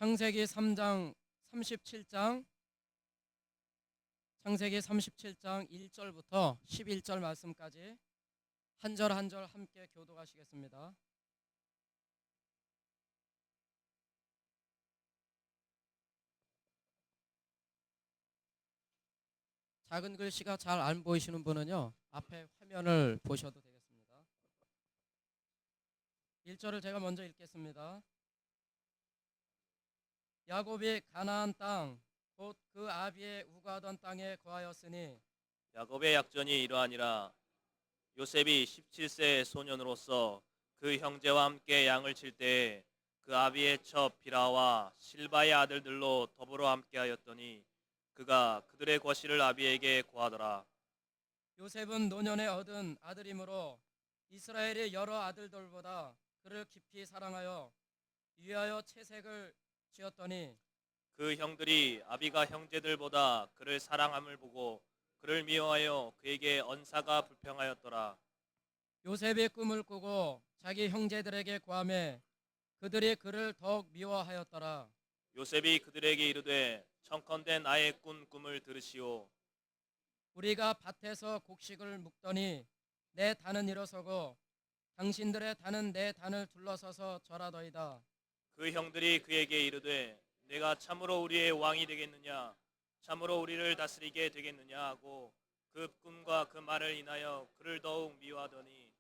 창세기 3장 37장 창세기 37장 1절부터 11절 말씀까지 한 절 한 절 함께 교독하시겠습니다. 작은 글씨가 잘 안 보이시는 분은요, 앞에 화면을 보셔도 되겠습니다. 1절을 제가 먼저 읽겠습니다. 야곱이 가나안 땅 곧 그 아비의 우거하던 땅에 거하였으니 야곱의 약전이 이러하니라. 요셉이 17세의 소년으로서 그 형제와 함께 양을 칠 때에 그 아비의 첩 비라와 실바의 아들들로 더불어 함께하였더니 그가 그들의 과실을 아비에게 고하더라. 요셉은 노년에 얻은 아들이므로 이스라엘의 여러 아들들보다 그를 깊이 사랑하여 위하여 채색을 지었더니 그 형들이 아비가 형제들보다 그를 사랑함을 보고 그를 미워하여 그에게 언사가 불평하였더라. 요셉이 꿈을 꾸고 자기 형제들에게 고하매 그들이 그를 더욱 미워하였더라. 요셉이 그들에게 이르되 청컨대 나의 꾼 꿈을 들으시오. 우리가 밭에서 곡식을 묵더니 내 단은 일어서고 당신들의 단은 내 단을 둘러서서 절하더이다. 그 형들이 그에게 이르되 내가 참으로 우리의 왕이 되겠느냐, 참으로 우리를 다스리게 되겠느냐 하고 그 꿈과 그 말을 인하여 그를 더욱 미워하더니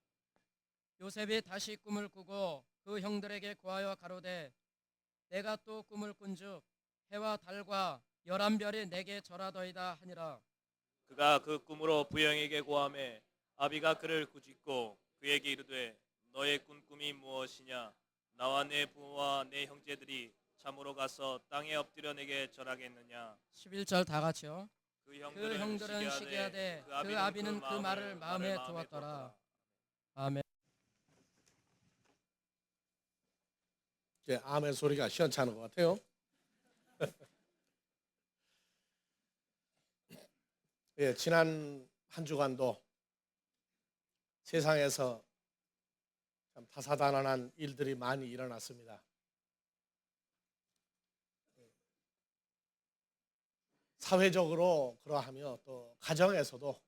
요셉이 다시 꿈을 꾸고 그 형들에게 고하여 가로되 내가 또 꿈을 꾼즉 해와 달과 11별이 내게 절하더이다 하니라. 그가 그 꿈으로 부형에게 고하매 아비가 그를 꾸짖고 그에게 이르되 너의 꾼 꿈이 무엇이냐, 나와 내 부모와 내 형제들이 참으로 가서 땅에 엎드려 내게 절하겠느냐. 11절 다 같이요. 그 그 형들은 시기하되 그 아비는 그 말을 마음에 두었더라. 아멘. 이제 아멘 소리가 시원찮은 것 같아요. 예, 지난 한 주간도 세상에서 참 다사다난한 일들이 많이 일어났습니다. 사회적으로 그러하며 또 가정에서도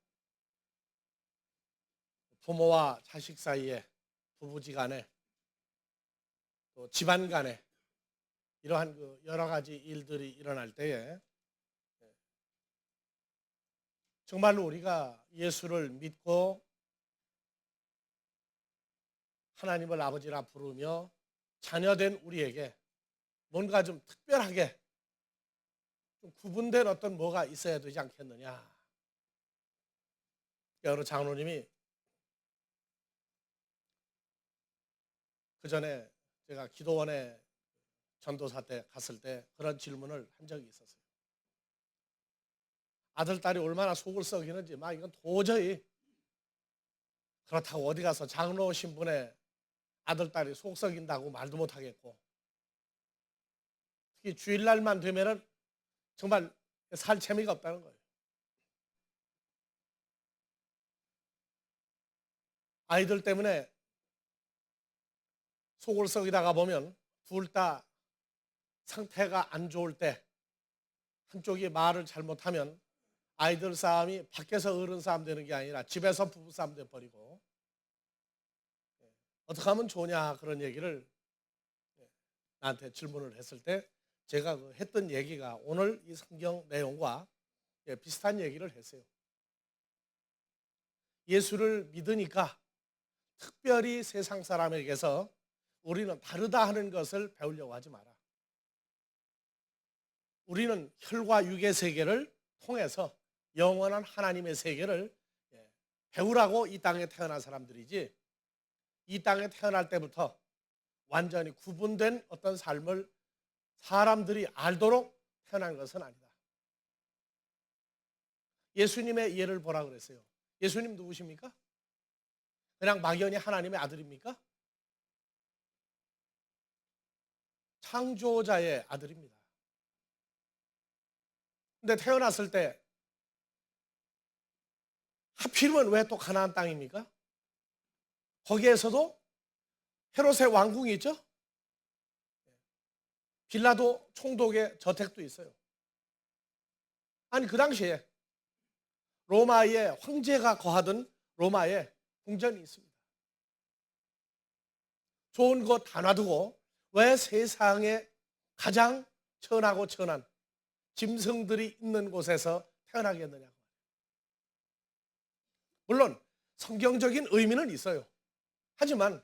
부모와 자식 사이에, 부부지간에, 또 집안 간에 이러한 그 여러 가지 일들이 일어날 때에 정말로 우리가 예수를 믿고 하나님을 아버지라 부르며 자녀된 우리에게 뭔가 좀 특별하게 좀 구분된 어떤 뭐가 있어야 되지 않겠느냐. 여러 장로님이 그 전에 제가 기도원에 전도사 때 갔을 때 그런 질문을 한 적이 있었어요. 아들, 딸이 얼마나 속을 썩이는지 막 이건 도저히 그렇다고 어디 가서 장로 신분의 아들, 딸이 속 썩인다고 말도 못하겠고, 특히 주일날만 되면은 정말 살 재미가 없다는 거예요. 아이들 때문에 속을 썩이다가 보면 둘 다 상태가 안 좋을 때 한쪽이 말을 잘못하면 아이들 싸움이 밖에서 어른 싸움 되는 게 아니라 집에서 부부 싸움 돼버리고, 어떻게 하면 좋냐 그런 얘기를 나한테 질문을 했을 때 제가 했던 얘기가 오늘 이 성경 내용과 비슷한 얘기를 했어요. 예수를 믿으니까 특별히 세상 사람에게서 우리는 다르다 하는 것을 배우려고 하지 마라. 우리는 혈과 육의 세계를 통해서 영원한 하나님의 세계를 배우라고 이 땅에 태어난 사람들이지, 이 땅에 태어날 때부터 완전히 구분된 어떤 삶을 사람들이 알도록 태어난 것은 아니다. 예수님의 예를 보라 그랬어요. 예수님 누구십니까? 그냥 막연히 하나님의 아들입니까? 창조자의 아들입니다. 근데 태어났을 때 하필이면 왜 또 가나안 땅입니까? 거기에서도 헤롯의 왕궁이 있죠? 빌라도 총독의 저택도 있어요. 아니 그 당시에 로마의 황제가 거하던 로마에 궁전이 있습니다. 좋은 것 다 놔두고 왜 세상에 가장 천하고 천한 짐승들이 있는 곳에서 태어나겠느냐고. 물론 성경적인 의미는 있어요. 하지만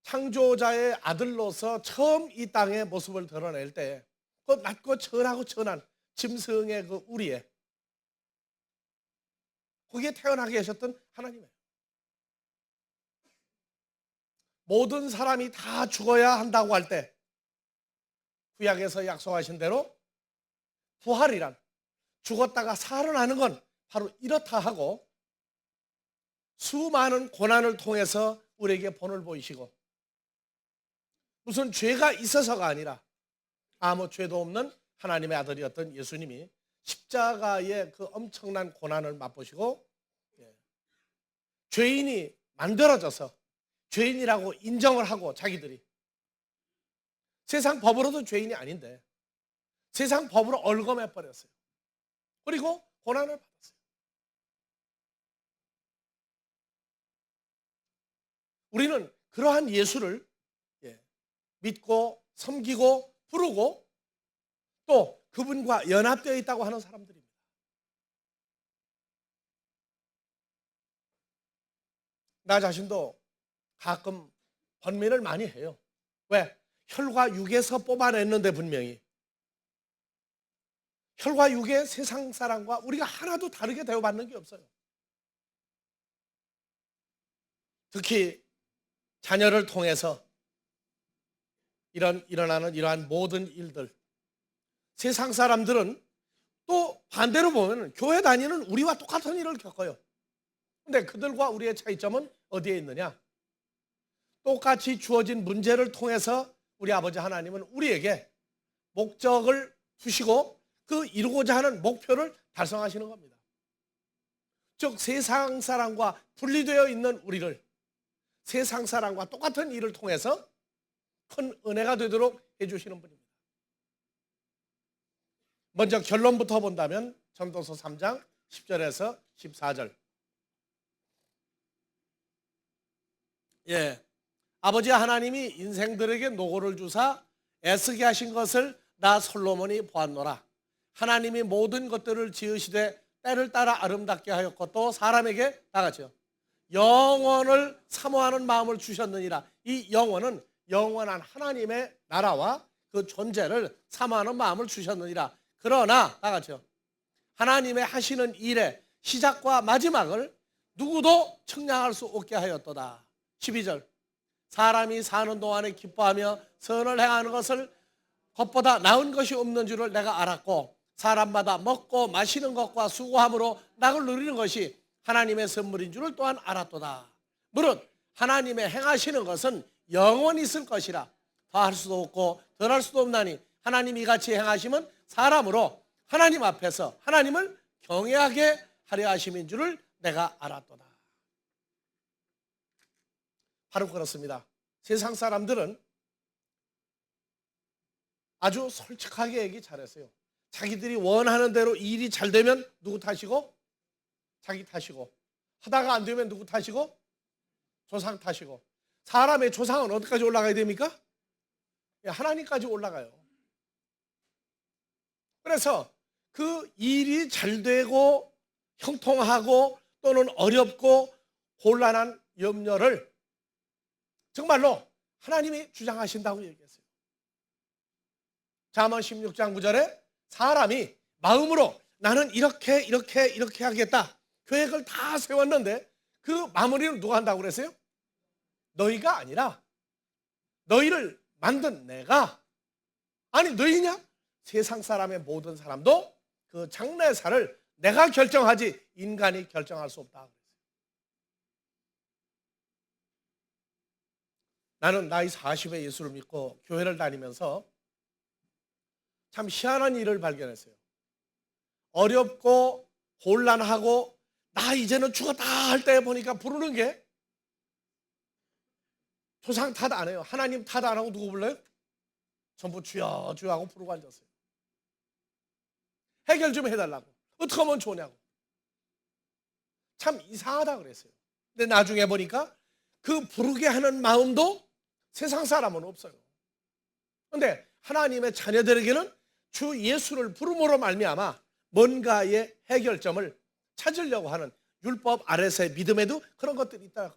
창조자의 아들로서 처음 이 땅의 모습을 드러낼 때 그 낮고 천하고 천한 짐승의 그 우리에 거기에 태어나게 하셨던 하나님이에요. 모든 사람이 다 죽어야 한다고 할 때 구약에서 약속하신 대로 부활이란 죽었다가 살아나는 건 바로 이렇다 하고 수많은 고난을 통해서 우리에게 본을 보이시고 무슨 죄가 있어서가 아니라 아무 죄도 없는 하나님의 아들이었던 예수님이 십자가의 그 엄청난 고난을 맛보시고 죄인이 만들어져서 죄인이라고 인정을 하고 자기들이 세상 법으로도 죄인이 아닌데 세상 법으로 얼검해 버렸어요. 그리고 고난을 받았어요. 우리는 그러한 예수를 믿고 섬기고 부르고 또 그분과 연합되어 있다고 하는 사람들입니다. 나 자신도 가끔 번민을 많이 해요. 왜? 혈과 육에서 뽑아냈는데 분명히 혈과 육의 세상 사람과 우리가 하나도 다르게 대우받는 게 없어요. 특히 자녀를 통해서 일어나는 이러한 모든 일들, 세상 사람들은 또 반대로 보면 교회 다니는 우리와 똑같은 일을 겪어요. 근데 그들과 우리의 차이점은 어디에 있느냐? 똑같이 주어진 문제를 통해서 우리 아버지 하나님은 우리에게 목적을 두시고 그 이루고자 하는 목표를 달성하시는 겁니다. 즉 세상 사람과 분리되어 있는 우리를 세상 사람과 똑같은 일을 통해서 큰 은혜가 되도록 해주시는 분입니다. 먼저 결론부터 본다면 전도서 3장 10절에서 14절. 아버지 하나님이 인생들에게 노고를 주사 애쓰게 하신 것을 나 솔로몬이 보았노라. 하나님이 모든 것들을 지으시되 때를 따라 아름답게 하였고 또 사람에게 나같이요 영원을 사모하는 마음을 주셨느니라. 이 영원은 영원한 하나님의 나라와 그 존재를 사모하는 마음을 주셨느니라. 그러나 나같이요 하나님의 하시는 일의 시작과 마지막을 누구도 측량할 수 없게 하였도다. 12절. 사람이 사는 동안에 기뻐하며 선을 행하는 것을 것보다 나은 것이 없는 줄을 내가 알았고 사람마다 먹고 마시는 것과 수고함으로 낙을 누리는 것이 하나님의 선물인 줄을 또한 알았도다. 무릇 하나님의 행하시는 것은 영원히 있을 것이라 더할 수도 없고 덜할 수도 없나니 하나님이 이같이 행하심은 사람으로 하나님 앞에서 하나님을 경외하게 하려 하심인 줄을 내가 알았도다. 바로 그렇습니다. 세상 사람들은 아주 솔직하게 얘기 잘했어요. 자기들이 원하는 대로 일이 잘 되면 누구 탓이고? 자기 탓이고, 하다가 안 되면 누구 탓이고? 조상 탓이고. 사람의 조상은 어디까지 올라가야 됩니까? 하나님까지 올라가요. 그래서 그 일이 잘 되고 형통하고 또는 어렵고 곤란한 염려를 정말로 하나님이 주장하신다고 얘기했어요. 잠언 16장 9절에 사람이 마음으로 나는 이렇게 하겠다 계획을 다 세웠는데 그 마무리는 누가 한다고 그랬어요? 너희가 아니라 너희를 만든 내가. 아니 너희냐? 세상 사람의 모든 사람도 그 장래사를 내가 결정하지 인간이 결정할 수 없다. 나는 나이 40에 예수를 믿고 교회를 다니면서 참 희한한 일을 발견했어요. 어렵고 곤란하고 나 이제는 죽었다 할 때 보니까 부르는 게 조상 탓 안 해요. 하나님 탓 안 하고 누구 불러요? 전부 주여 주여 하고 부르고 앉았어요. 해결 좀 해달라고. 어떻게 하면 좋냐고. 참 이상하다 그랬어요. 근데 나중에 보니까 그 부르게 하는 마음도 세상 사람은 없어요. 그런데 하나님의 자녀들에게는 주 예수를 부름으로 말미암아 뭔가의 해결점을 찾으려고 하는 율법 아래서의 믿음에도 그런 것들이 있다.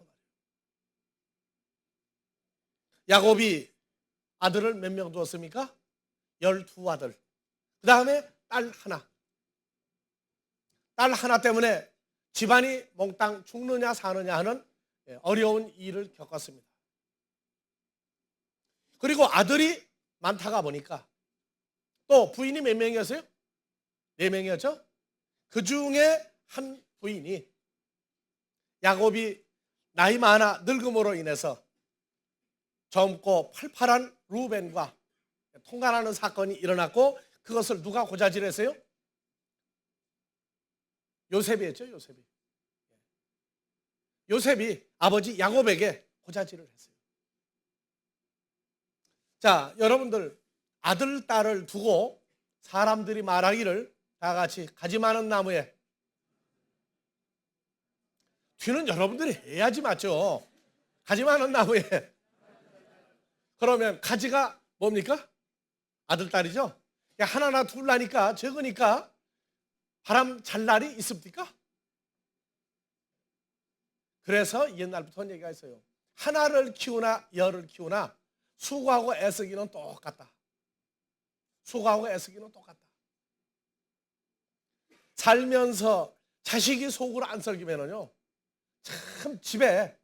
야곱이 아들을 몇 명 두었습니까? 12아들. 그 다음에 딸 하나. 딸 하나 때문에 집안이 몽땅 죽느냐 사느냐 하는 어려운 일을 겪었습니다. 그리고 아들이 많다가 보니까 또 부인이 몇 명이었어요? 4명이었죠? 그 중에 한 부인이 야곱이 나이 많아 늙음으로 인해서 젊고 팔팔한 루벤과 통관하는 사건이 일어났고 그것을 누가 고자질했어요? 요셉이 했죠. 요셉이 아버지 야곱에게 고자질을 했어요. 자, 여러분들 아들, 딸을 두고 사람들이 말하기를 다 같이 가지 많은 나무에 뒤는 여러분들이 해야지 맞죠? 가지 많은 나무에 그러면 가지가 뭡니까? 아들, 딸이죠? 하나나 둘라니까 적으니까 바람 잘 날이 있습니까? 그래서 옛날부터 얘기가 있어요. 하나를 키우나 열을 키우나 수고하고 애쓰기는 똑같다. 수고하고 애쓰기는 똑같다. 살면서 자식이 속으로 안 썩이면은요, 참 집에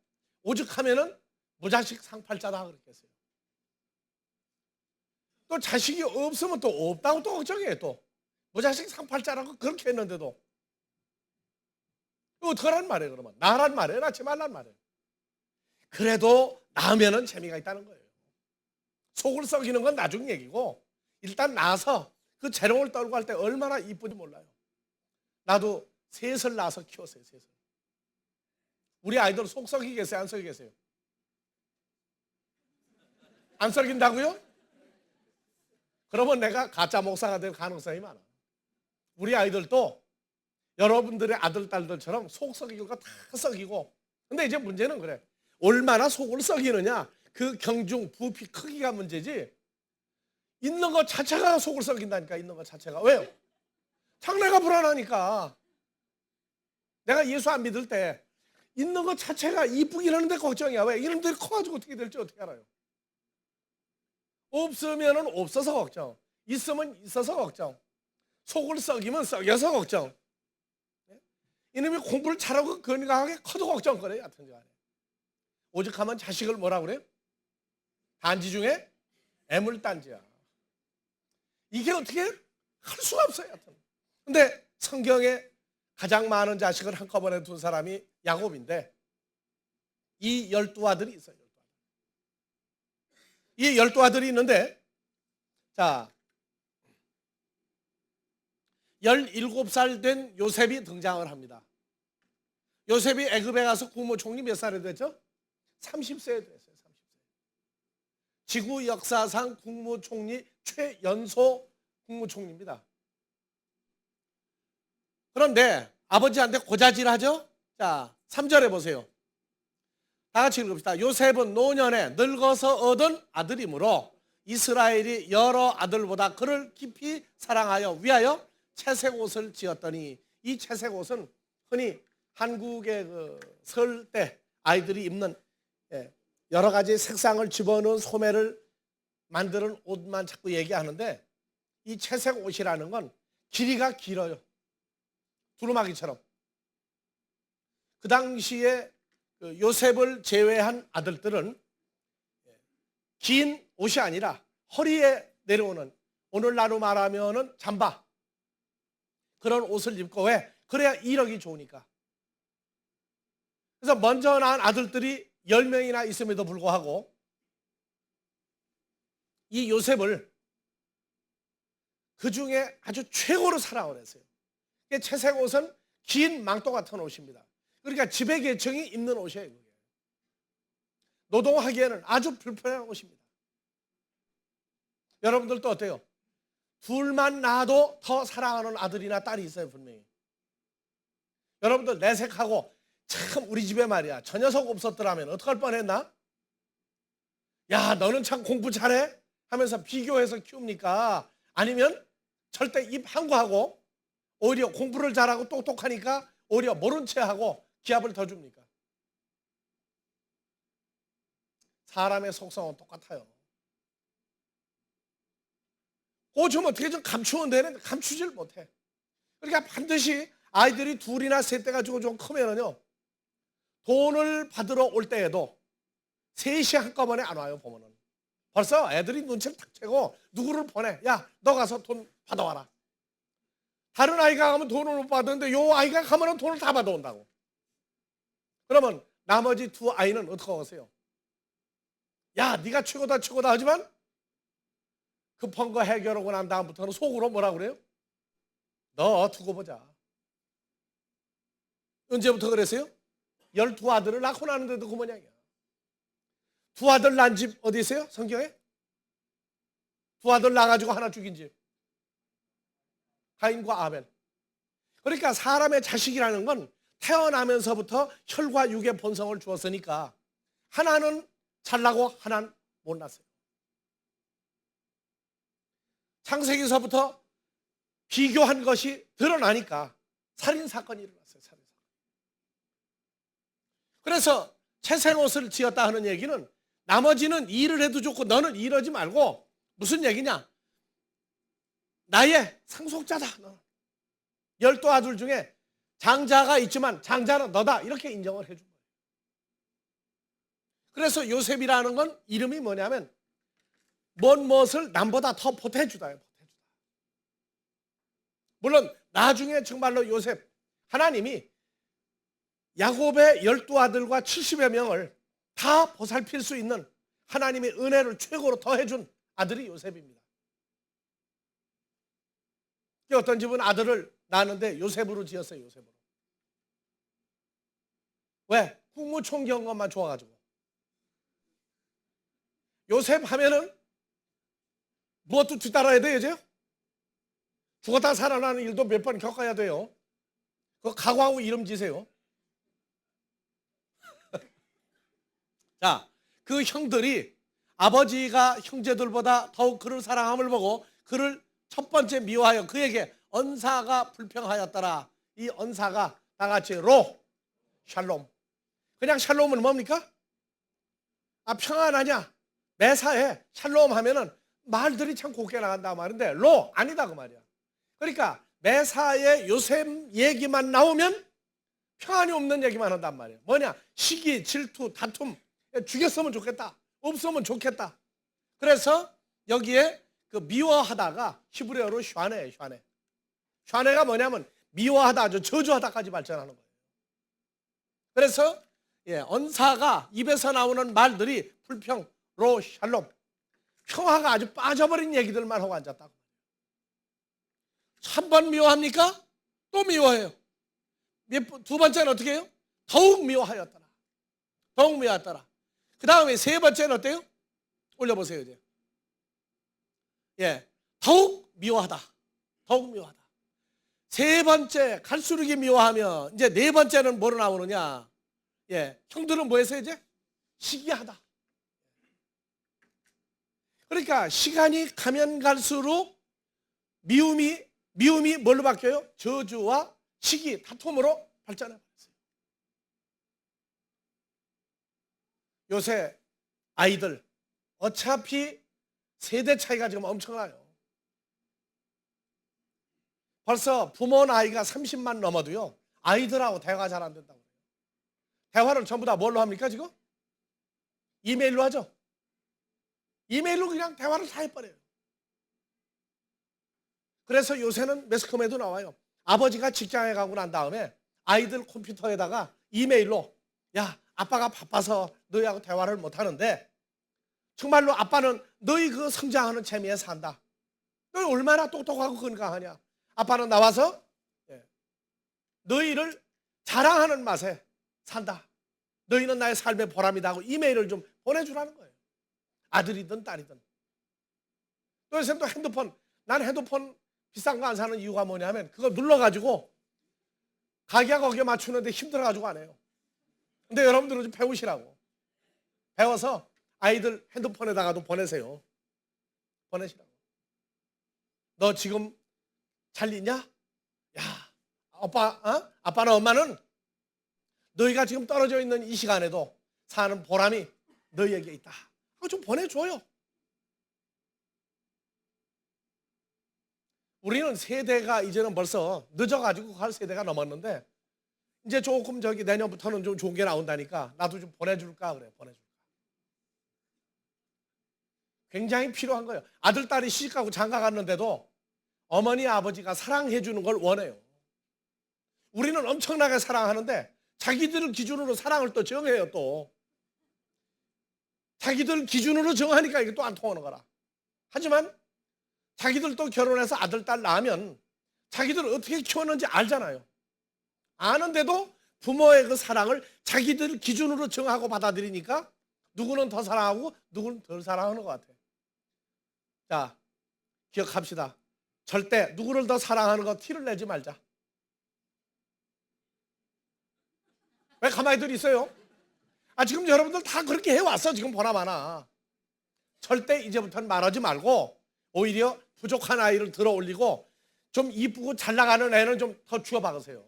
오죽하면은 무자식 상팔자다 그랬겠어요. 또 자식이 없으면 또 없다고 또 걱정해. 또 무자식 상팔자라고 그렇게 했는데도 어떡하란 말이에요. 그러면 나란 말이에요, 낳지 말란 말이에요. 그래도 낳으면은 재미가 있다는 거예요. 속을 썩이는 건 나중 얘기고 일단 낳아서 그 재롱을 떨고 할 때 얼마나 이쁜지 몰라요. 나도 셋을 낳아서 키웠어요. 셋을. 우리 아이들 속 썩이겠어요? 안 썩이겠어요? 안 썩인다고요? 그러면 내가 가짜 목사가 될 가능성이 많아. 우리 아이들도 여러분들의 아들, 딸들처럼 속 썩이고 다 썩이고. 근데 이제 문제는 그래. 얼마나 속을 썩이느냐. 그 경중, 부피 크기가 문제지. 있는 것 자체가 속을 썩인다니까. 있는 것 자체가. 왜요? 장래가 불안하니까. 내가 예수 안 믿을 때 있는 것 자체가 이쁘긴 하는데 걱정이야. 왜? 이놈들이 커가지고 어떻게 될지 어떻게 알아요? 없으면 없어서 걱정. 있으면 있어서 걱정. 속을 썩이면 썩여서 걱정. 이놈이 공부를 잘하고 건강하게 커도 걱정거려요. 여튼 간에. 오죽하면 자식을 뭐라 그래요? 단지 중에 애물단지야. 이게 어떻게 할 수가 없어요. 여튼. 근데 성경에 가장 많은 자식을 한꺼번에 둔 사람이 야곱인데 이 12아들이 있어요. 이 12아들이 있는데 자 17살 된 요셉이 등장을 합니다. 요셉이 애굽에 가서 국무총리 몇 살에 됐죠? 30세에 됐어요. 30세. 지구 역사상 국무총리 최연소 국무총리입니다. 그런데 아버지한테 고자질하죠? 자, 3절에 보세요. 다 같이 읽읍시다. 요셉은 노년에 늙어서 얻은 아들이므로 이스라엘이 여러 아들보다 그를 깊이 사랑하여 위하여 채색 옷을 지었더니 이 채색 옷은 흔히 한국의 설 때 아이들이 입는 여러 가지 색상을 집어넣은 소매를 만드는 옷만 자꾸 얘기하는데 이 채색 옷이라는 건 길이가 길어요. 두루마기처럼. 그 당시에 요셉을 제외한 아들들은 긴 옷이 아니라 허리에 내려오는, 오늘날로 말하면은 잠바, 그런 옷을 입고. 왜? 그래야 이력이 좋으니까. 그래서 먼저 낳은 아들들이 10명이나 있음에도 불구하고 이 요셉을 그 중에 아주 최고로 사랑을 했어요. 채색 옷은 긴 망토 같은 옷입니다. 그러니까 지배 계층이 입는 옷이에요. 노동하기에는 아주 불편한 옷입니다. 여러분들도 어때요? 둘만 낳아도 더 사랑하는 아들이나 딸이 있어요, 분명히. 여러분들 내색하고 참 우리 집에 말이야 저 녀석 없었더라면 어떡할 뻔했나? 야, 너는 참 공부 잘해? 하면서 비교해서 키웁니까? 아니면 절대 입 항구하고 오히려 공부를 잘하고 똑똑하니까 오히려 모른 채 하고 기합을 더 줍니까? 사람의 속성은 똑같아요. 좀 어떻게 좀 감추면 되는데 감추질 못해. 그러니까 반드시 아이들이 둘이나 셋 돼 가지고 좀 크면은요, 돈을 받으러 올 때에도 셋이 한꺼번에 안 와요. 보면은 벌써 애들이 눈치를 탁 채고 누구를 보내. 야, 너 가서 돈 받아와라. 다른 아이가 가면 돈을 못 받았는데 요 아이가 가면은 돈을 다 받아온다고. 그러면 나머지 두 아이는 어떻게 하겠어요? 야, 네가 최고다 최고다 하지만 급한 거 해결하고 난 다음부터는 속으로 뭐라 그래요? 너 두고 보자. 언제부터 그랬어요? 12아들을 낳고 나는데도 그 모양이야. 두 아들 난 집 어디 있어요? 성경에? 두 아들 낳아가지고 하나 죽인 집. 가인과 아벨. 그러니까 사람의 자식이라는 건 태어나면서부터 혈과 육의 본성을 주었으니까 하나는 잘나고 하나는 못났어요. 창세기서부터 비교한 것이 드러나니까 살인사건이 일어났어요. 살인사건. 그래서 채생옷을 지었다 하는 얘기는 나머지는 일을 해도 좋고 너는 일하지 말고 무슨 얘기냐? 나의 상속자다. 12아들 중에 장자가 있지만 장자는 너다. 이렇게 인정을 해준 거예요. 그래서 요셉이라는 건 이름이 뭐냐면 무엇을 남보다 더 보태주다예요. 보태주다. 물론 나중에 정말로 요셉 하나님이 야곱의 12아들과 70여 명을 다 보살필 수 있는 하나님의 은혜를 최고로 더해준 아들이 요셉입니다. 어떤 집은 아들을 낳았는데 요셉으로 지었어요. 요셉으로. 왜? 국무총리인 것만 좋아가지고. 요셉 하면은 무엇도 뒤따라야 돼요, 이제요? 죽었다 살아나는 일도 몇 번 겪어야 돼요. 그거 각오하고 이름 지세요. 자, 그 형들이 아버지가 형제들보다 더욱 그를 사랑함을 보고 그를 첫 번째 미워하여 그에게 언사가 불평하였더라. 이 언사가 다 같이 샬롬. 그냥 샬롬은 뭡니까? 평안하냐? 매사에 샬롬 하면은 말들이 참 곱게 나간다 말인데 아니다 그 말이야. 그러니까 매사에 요셉 얘기만 나오면 평안이 없는 얘기만 한단 말이야. 뭐냐? 시기, 질투, 다툼. 죽였으면 좋겠다. 없으면 좋겠다. 그래서 여기에 그 미워하다가 히브리어로 샤네예요. 샤네가 뭐냐면 미워하다, 저주하다까지 발전하는 거예요. 그래서 언사가 입에서 나오는 말들이 불평, 샬롬. 평화가 아주 빠져버린 얘기들만 하고 앉았다고. 한 번 미워합니까? 또 미워해요. 두 번째는 어떻게 해요? 더욱 미워하였더라. 더욱 미워하였더라. 그 다음에 세 번째는 어때요? 올려보세요 이제. 더욱 미워하다. 더욱 미워하다. 세 번째 갈수록 미워하면 이제 네 번째는 뭐로 나오느냐? 형들은 뭐 했어요 이제? 시기하다. 그러니까 시간이 가면 갈수록 미움이 뭘로 바뀌어요? 저주와 시기, 다툼으로 발전해 버렸어요. 요새 아이들 어차피 세대 차이가 지금 엄청나요. 벌써 부모 나이가 30만 넘어도요 아이들하고 대화가 잘 안 된다고 해요. 대화를 전부 다 뭘로 합니까 지금? 이메일로 하죠. 이메일로 그냥 대화를 다 해버려요. 그래서 요새는 매스컴에도 나와요. 아버지가 직장에 가고 난 다음에 아이들 컴퓨터에다가 이메일로 야, 아빠가 바빠서 너희하고 대화를 못하는데 정말로 아빠는 너희 그 성장하는 재미에 산다. 너희 얼마나 똑똑하고 건강하냐. 아빠는 나와서 너희를 자랑하는 맛에 산다. 너희는 나의 삶의 보람이다 하고 이메일을 좀 보내주라는 거예요. 아들이든 딸이든. 또 요새 또 핸드폰, 난 핸드폰 비싼 거 안 사는 이유가 뭐냐면 그거 눌러가지고 가격 거기에 맞추는데 힘들어가지고 안 해요. 근데 여러분들은 좀 배우시라고. 배워서 아이들 핸드폰에다가도 보내세요. 보내시라고. 너 지금 잘 있냐? 야, 아빠나 엄마는 너희가 지금 떨어져 있는 이 시간에도 사는 보람이 너희에게 있다. 좀 보내줘요. 우리는 세대가 이제는 벌써 늦어가지고 갈 세대가 넘었는데 이제 조금 내년부터는 좀 좋은 게 나온다니까 나도 좀 보내줄까 그래. 보내줄까. 굉장히 필요한 거예요. 아들 딸이 시집가고 장가 갔는데도 어머니 아버지가 사랑해 주는 걸 원해요. 우리는 엄청나게 사랑하는데 자기들 기준으로 사랑을 또 정해요. 또 자기들 기준으로 정하니까 이게 또 안 통하는 거라. 하지만 자기들도 결혼해서 아들 딸 낳으면 자기들 어떻게 키웠는지 알잖아요. 아는데도 부모의 그 사랑을 자기들 기준으로 정하고 받아들이니까 누구는 더 사랑하고 누구는 덜 사랑하는 것 같아요. 자, 기억합시다. 절대 누구를 더 사랑하는 거 티를 내지 말자. 왜 가만히들 있어요? 지금 여러분들 다 그렇게 해왔어. 지금 보나마나. 절대 이제부터는 말하지 말고 오히려 부족한 아이를 들어 올리고 좀 이쁘고 잘 나가는 애는 좀 더 쥐어박으세요.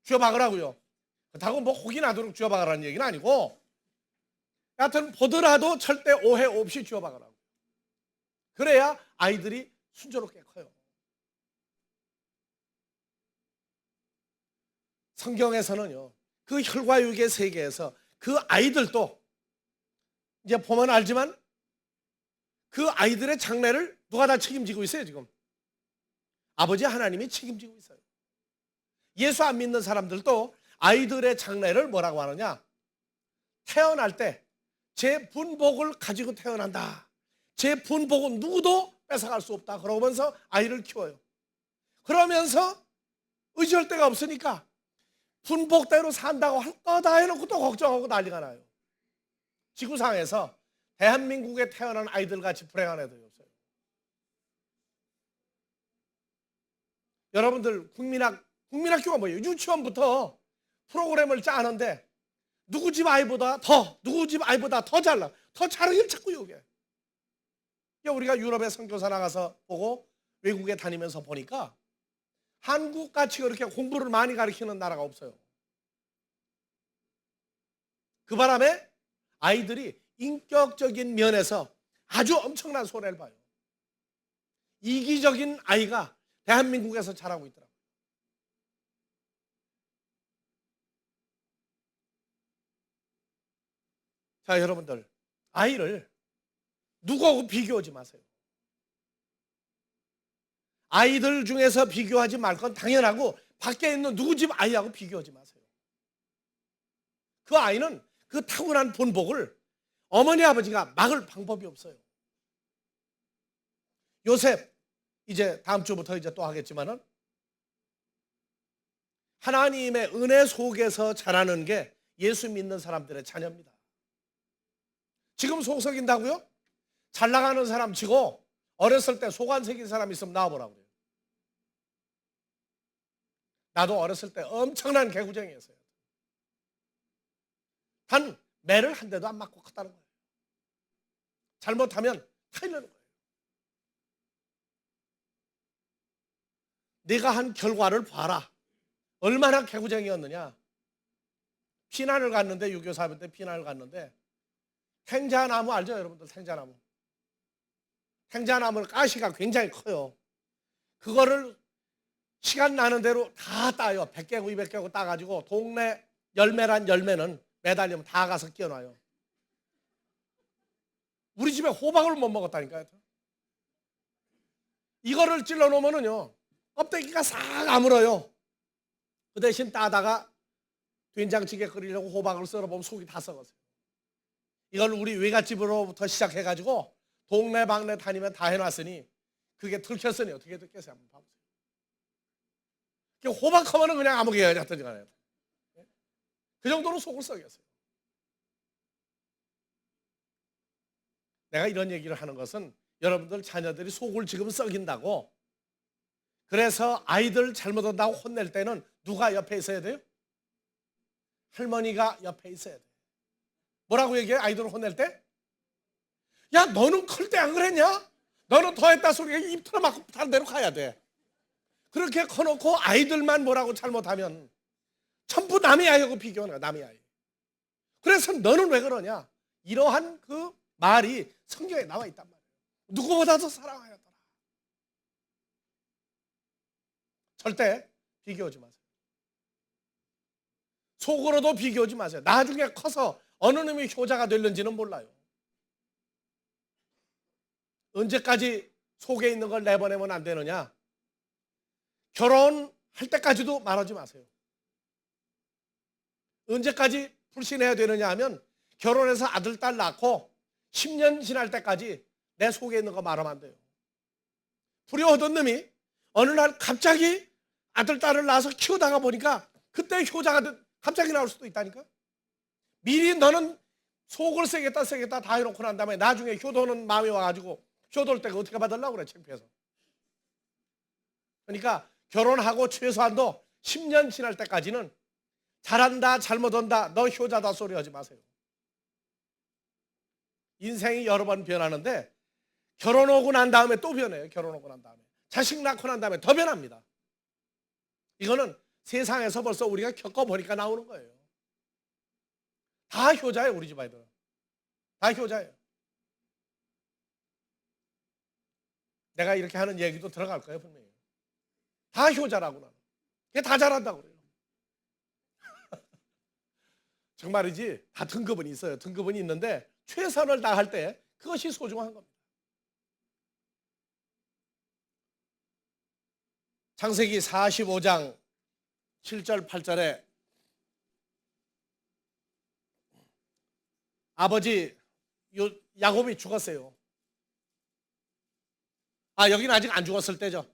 쥐어박으라고요. 그렇다고 뭐 혹이 나도록 쥐어박으라는 얘기는 아니고 여하튼 보더라도 절대 오해 없이 쥐어박으라고. 그래야 아이들이 순조롭게 커요. 성경에서는요, 그 혈과 육의 세계에서 그 아이들도 이제 보면 알지만 그 아이들의 장래를 누가 다 책임지고 있어요. 지금 아버지 하나님이 책임지고 있어요. 예수 안 믿는 사람들도 아이들의 장래를 뭐라고 하느냐, 태어날 때 제 분복을 가지고 태어난다. 제 분복은 누구도 뺏어갈 수 없다. 그러면서 아이를 키워요. 그러면서 의지할 데가 없으니까 분복대로 산다고 할 거다 해놓고 또 걱정하고 난리가 나요. 지구상에서 대한민국에 태어난 아이들 같이 불행한 애들이 없어요. 여러분들 국민학교가 뭐예요? 유치원부터 프로그램을 짜는데 누구 집 아이보다 더 잘나, 더 잘하길 자꾸 요구해. 우리가 유럽에 선교사 나가서 보고 외국에 다니면서 보니까 한국같이 그렇게 공부를 많이 가르치는 나라가 없어요. 그 바람에 아이들이 인격적인 면에서 아주 엄청난 손해를 봐요. 이기적인 아이가 대한민국에서 자라고 있더라고요. 자, 여러분들, 아이를 누구하고 비교하지 마세요. 아이들 중에서 비교하지 말 건 당연하고 밖에 있는 누구 집 아이하고 비교하지 마세요. 그 아이는 그 타고난 본복을 어머니 아버지가 막을 방법이 없어요. 요셉, 이제 다음 주부터 이제 또 하겠지만은 하나님의 은혜 속에서 자라는 게 예수 믿는 사람들의 자녀입니다. 지금 속 썩인다고요? 잘 나가는 사람 치고 어렸을 때 속 안 새긴 사람 있으면 나와보라고 그래요. 나도 어렸을 때 엄청난 개구쟁이였어요. 단 매를 한 대도 안 맞고 컸다는 거예요. 잘못하면 타이르는 거예요. 네가 한 결과를 봐라. 얼마나 개구쟁이였느냐. 피난을 갔는데, 유교 사회 때 피난을 갔는데 생자나무 알죠, 여러분들? 생자나무. 생자나무는 가시가 굉장히 커요. 그거를 시간 나는 대로 다 따요. 100개고 200개고 따가지고 동네 열매란 열매는 매달리면 다 가서 끼워놔요. 우리 집에 호박을 못 먹었다니까요. 이거를 찔러 놓으면은요, 껍데기가 싹 아물어요. 그 대신 따다가 된장찌개 끓이려고 호박을 썰어보면 속이 다 썩었어요. 이걸 우리 외갓집으로부터 시작해가지고 동네방네 다니면 다 해놨으니 그게 들켰으니 어떻게 들겠어요? 한번 봐보세요. 호박하면은 그냥 아무게 해야지 간에 그 정도로 속을 썩였어요. 내가 이런 얘기를 하는 것은 여러분들 자녀들이 속을 지금 썩인다고, 그래서 아이들 잘못한다고 혼낼 때는 누가 옆에 있어야 돼요? 할머니가 옆에 있어야 돼요. 뭐라고 얘기해요? 아이들을 혼낼 때? 야, 너는 클 때 안 그랬냐? 너는 더했다 소리가 입 틀어막고 다른 데로 가야 돼. 그렇게 커놓고 아이들만 뭐라고 잘못하면 전부 남의 아이하고 비교하는 거야. 남의 아이. 그래서 너는 왜 그러냐? 이러한 그 말이 성경에 나와 있단 말이에요. 누구보다도 사랑하였더라. 절대 비교하지 마세요. 속으로도 비교하지 마세요. 나중에 커서 어느 놈이 효자가 될는지는 몰라요. 언제까지 속에 있는 걸 내보내면 안 되느냐? 결혼할 때까지도 말하지 마세요. 언제까지 불신해야 되느냐 하면 결혼해서 아들, 딸 낳고 10년 지날 때까지 내 속에 있는 거 말하면 안 돼요. 불효하던 놈이 어느 날 갑자기 아들, 딸을 낳아서 키우다가 보니까 그때 효자가 갑자기 나올 수도 있다니까. 미리 너는 속을 세겠다 다 해놓고 난 다음에 나중에 효도는 마음이 와가지고 효도할 때가 어떻게 받으려고 그래, 창피해서. 그러니까 결혼하고 최소한도 10년 지날 때까지는 잘한다, 잘못한다, 너 효자다 소리 하지 마세요. 인생이 여러 번 변하는데 결혼하고 난 다음에 또 변해요. 결혼하고 난 다음에 자식 낳고 난 다음에 더 변합니다. 이거는 세상에서 벌써 우리가 겪어보니까 나오는 거예요. 다 효자예요. 우리 집 아이들은 다 효자예요. 내가 이렇게 하는 얘기도 들어갈 거예요. 분명히 다 효자라고. 나는 그게 다 잘한다고 그래요. 정말이지. 다 등급은 있어요. 등급은 있는데 최선을 다할 때 그것이 소중한 겁니다. 창세기 45장 7절 8절에 아버지 야곱이 죽었어요. 여기는 아직 안 죽었을 때죠.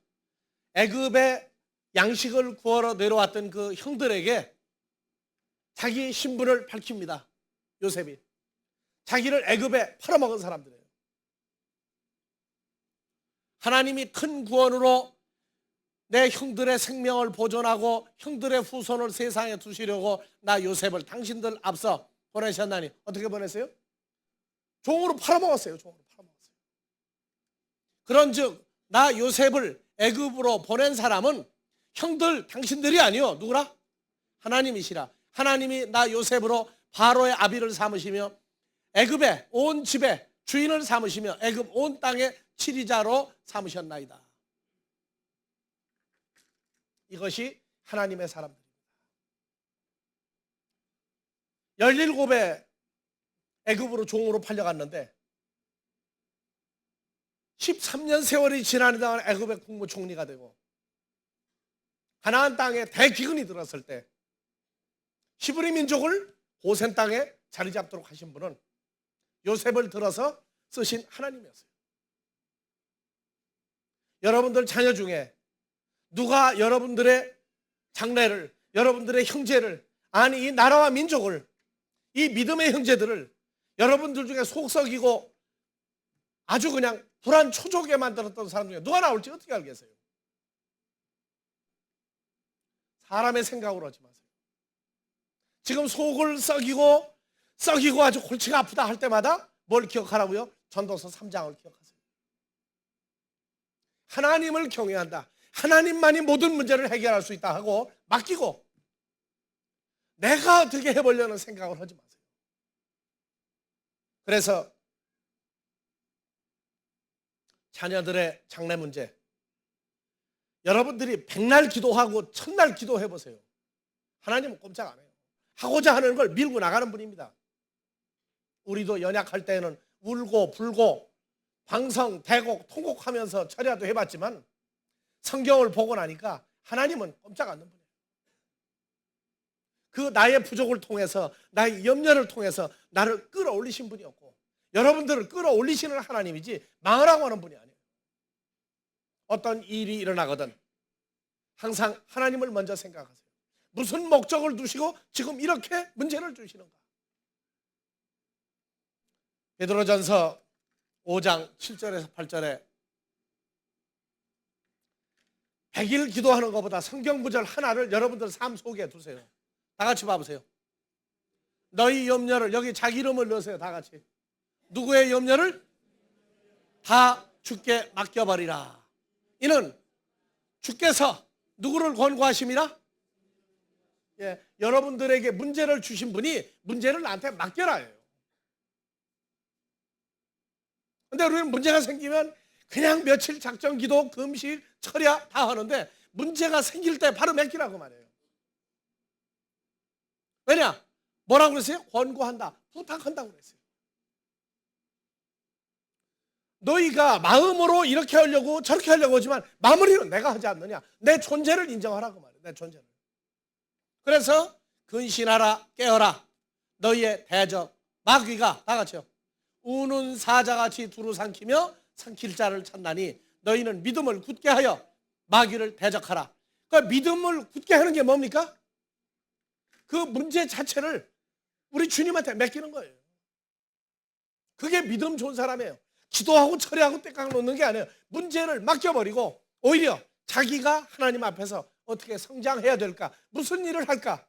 애굽에 양식을 구하러 내려왔던 그 형들에게 자기 신분을 밝힙니다. 요셉이 자기를 애굽에 팔아먹은 사람들이에요. 하나님이 큰 구원으로 내 형들의 생명을 보존하고 형들의 후손을 세상에 두시려고 나 요셉을 당신들 앞서 보내셨나니 어떻게 보냈어요? 종으로 팔아먹었어요. 종으로 팔아먹었어요. 그런즉 나 요셉을 애굽으로 보낸 사람은 형들 당신들이 아니요. 누구라? 하나님이시라. 하나님이 나 요셉으로 바로의 아비를 삼으시며 애굽의 온 집에 주인을 삼으시며 애굽 온 땅의 치리자로 삼으셨나이다. 이것이 하나님의 사람들입니다. 17에 애굽으로 종으로 팔려갔는데 13년 세월이 지나는 동안 애굽의 국무총리가 되고 가나안 땅에 대기근이 들었을 때 히브리 민족을 고센 땅에 자리 잡도록 하신 분은 요셉을 들어서 쓰신 하나님이었어요. 여러분들 자녀 중에 누가 여러분들의 장래를, 여러분들의 형제를, 아니 이 나라와 민족을, 이 믿음의 형제들을 여러분들 중에 속썩이고 아주 그냥 불안 초조하게 만들었던 사람 중에 누가 나올지 어떻게 알겠어요? 사람의 생각으로 하지 마세요. 지금 속을 썩이고 아주 골치가 아프다 할 때마다 뭘 기억하라고요? 전도서 3장을 기억하세요. 하나님을 경외한다. 하나님만이 모든 문제를 해결할 수 있다 하고 맡기고 내가 어떻게 해보려는 생각을 하지 마세요. 그래서 자녀들의 장래 문제, 여러분들이 백날 기도하고 천날 기도해보세요. 하나님은 꼼짝 안 해요. 하고자 하는 걸 밀고 나가는 분입니다. 우리도 연약할 때는 울고 불고 방성, 대곡, 통곡하면서 철야도 해봤지만 성경을 보고 나니까 하나님은 꼼짝 않는 분이에요. 그 나의 부족을 통해서, 나의 염려를 통해서 나를 끌어올리신 분이었고 여러분들을 끌어올리시는 하나님이지 망하라고 하는 분이 아니에요. 어떤 일이 일어나거든 항상 하나님을 먼저 생각하세요. 무슨 목적을 두시고 지금 이렇게 문제를 주시는가? 베드로전서 5장 7절에서 8절에 100일 기도하는 것보다 성경 구절 하나를 여러분들 삶 속에 두세요. 다 같이 봐보세요. 너희 염려를, 여기 자기 이름을 넣으세요. 다 같이. 누구의 염려를? 다 주께 맡겨버리라. 이는 주께서 누구를 권고하심이라? 예, 여러분들에게 문제를 주신 분이 문제를 나한테 맡겨라예요. 근데 우리는 문제가 생기면 그냥 며칠 작정 기도, 금식, 철야 다 하는데 문제가 생길 때 바로 맡기라고 말해요. 왜냐? 뭐라고 그랬어요? 권고한다, 부탁한다고 그랬어요. 너희가 마음으로 이렇게 하려고 저렇게 하려고 하지만 마무리는 내가 하지 않느냐. 내 존재를 인정하라고 말해요. 내 존재를. 그래서 근신하라, 깨어라. 너희의 대적 마귀가, 다 같이요, 우는 사자같이 두루 삼키며 삼킬 자를 찾나니 너희는 믿음을 굳게 하여 마귀를 대적하라. 그 믿음을 굳게 하는 게 뭡니까? 그 문제 자체를 우리 주님한테 맡기는 거예요. 그게 믿음 좋은 사람이에요. 기도하고 철회하고 떼깍 놓는 게 아니에요. 문제를 맡겨버리고 오히려 자기가 하나님 앞에서 어떻게 성장해야 될까, 무슨 일을 할까,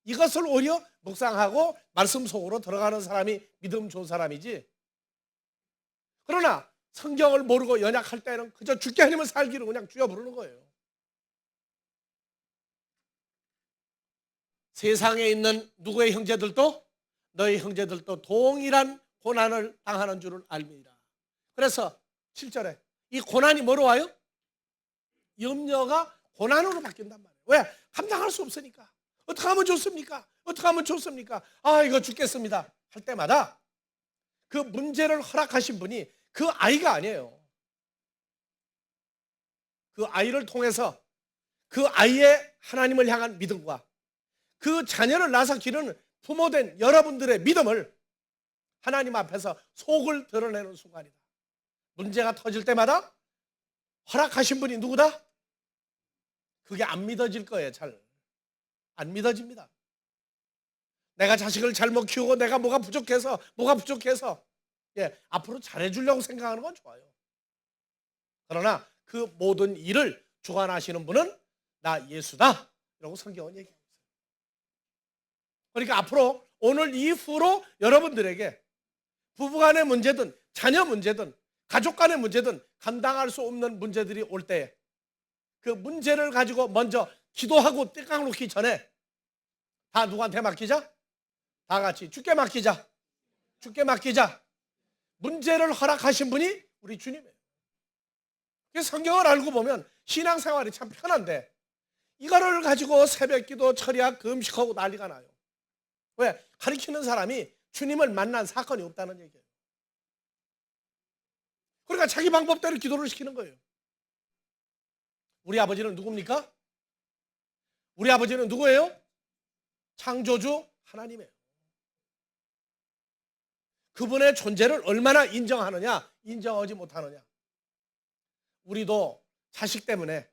이것을 오히려 묵상하고 말씀 속으로 들어가는 사람이 믿음 좋은 사람이지. 그러나 성경을 모르고 연약할 때는 그저 주께 하나님을 살기로 그냥 주여 부르는 거예요. 세상에 있는 누구의 형제들도 너희 형제들도 동일한 고난을 당하는 줄을 알미니라. 그래서 7절에 이 고난이 뭐로 와요? 염려가 고난으로 바뀐단 말이에요. 왜? 감당할 수 없으니까. 어떻게 하면 좋습니까? 어떻게 하면 좋습니까? 아, 이거 죽겠습니다 할 때마다 그 문제를 허락하신 분이 그 아이가 아니에요. 그 아이를 통해서 그 아이의 하나님을 향한 믿음과 그 자녀를 낳아서 기르는 부모된 여러분들의 믿음을 하나님 앞에서 속을 드러내는 순간이다. 문제가 터질 때마다 허락하신 분이 누구다? 그게 안 믿어질 거예요. 잘 안 믿어집니다. 내가 자식을 잘못 키우고 내가 뭐가 부족해서 예, 앞으로 잘해주려고 생각하는 건 좋아요. 그러나 그 모든 일을 주관하시는 분은 나 예수다 라고 성경은 얘기합니다. 그러니까 앞으로 오늘 이후로 여러분들에게 부부간의 문제든 자녀 문제든 가족 간의 문제든 감당할 수 없는 문제들이 올 때에 그 문제를 가지고 먼저 기도하고 떼깍 놓기 전에 다 누구한테 맡기자? 다 같이 주께 맡기자. 주께 맡기자. 문제를 허락하신 분이 우리 주님이에요. 그래서 성경을 알고 보면 신앙생활이 참 편한데 이거를 가지고 새벽기도, 철야, 금식하고 난리가 나요. 왜? 가르치는 사람이 주님을 만난 사건이 없다는 얘기예요. 그러니까 자기 방법대로 기도를 시키는 거예요. 우리 아버지는 누굽니까? 우리 아버지는 누구예요? 창조주 하나님이에요. 그분의 존재를 얼마나 인정하느냐, 인정하지 못하느냐. 우리도 자식 때문에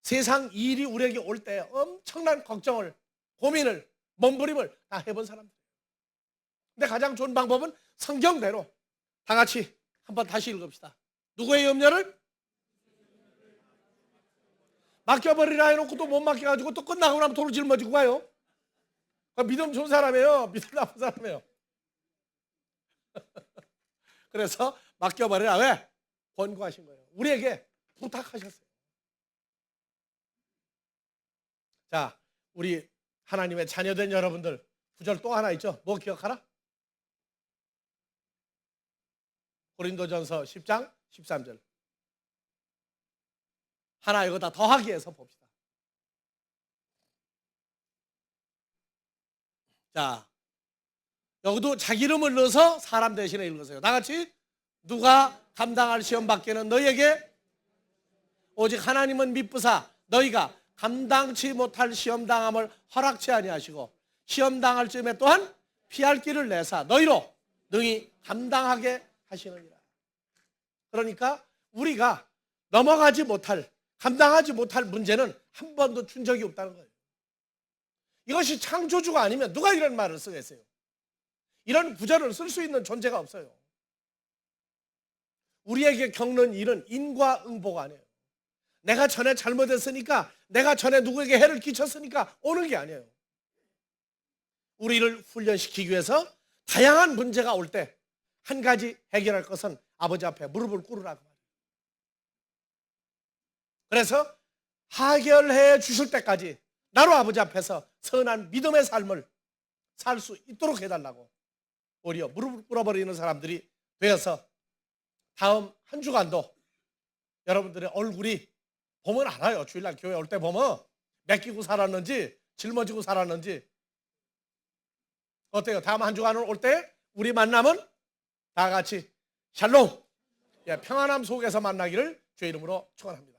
세상 일이 우리에게 올 때 엄청난 걱정을, 고민을, 몸부림을 다 해본 사람들이에요. 근데 가장 좋은 방법은 성경대로 다 같이 한번 다시 읽읍시다. 누구의 염려를? 맡겨버리라 해놓고 또 못 맡겨가지고 또 끝나고 나면 도로 짊어지고 가요. 믿음 좋은 사람이에요. 믿음 나쁜 사람이에요. 그래서 맡겨버리라. 왜? 권고하신 거예요. 우리에게 부탁하셨어요. 자, 우리 하나님의 자녀된 여러분들 구절 또 하나 있죠. 뭐 기억하라? 고린도전서 10장 13절. 하나 이거다 더하기 해서 봅시다. 자, 여기도 자기 이름을 넣어서 사람 대신에 읽으세요. 다 같이. 누가 감당할 시험 밖에는 너희에게 오직 하나님은 미쁘사 너희가 감당치 못할 시험 당함을 허락치 아니하시고 시험 당할 즈음에 또한 피할 길을 내사 너희로 능히 감당하게 하시느니라. 그러니까 우리가 넘어가지 못할, 감당하지 못할 문제는 한 번도 준 적이 없다는 거예요. 이것이 창조주가 아니면 누가 이런 말을 쓰겠어요? 이런 구절을 쓸 수 있는 존재가 없어요. 우리에게 겪는 일은 인과응보가 아니에요. 내가 전에 잘못했으니까, 내가 전에 누구에게 해를 끼쳤으니까 오는 게 아니에요. 우리를 훈련시키기 위해서 다양한 문제가 올 때 한 가지 해결할 것은 아버지 앞에 무릎을 꿇으라고 말해요. 그래서 해결해 주실 때까지 나로 아버지 앞에서 선한 믿음의 삶을 살 수 있도록 해달라고 오히려 무릎을 꿇어버리는 사람들이 되어서 다음 한 주간도 여러분들의 얼굴이 보면 알아요. 주일날 교회 올 때 보면 맡기고 살았는지 짊어지고 살았는지. 어때요? 다음 한 주간을 올 때 우리 만남은 다 같이 샬롬, 평안함 속에서 만나기를 주의 이름으로 축원합니다.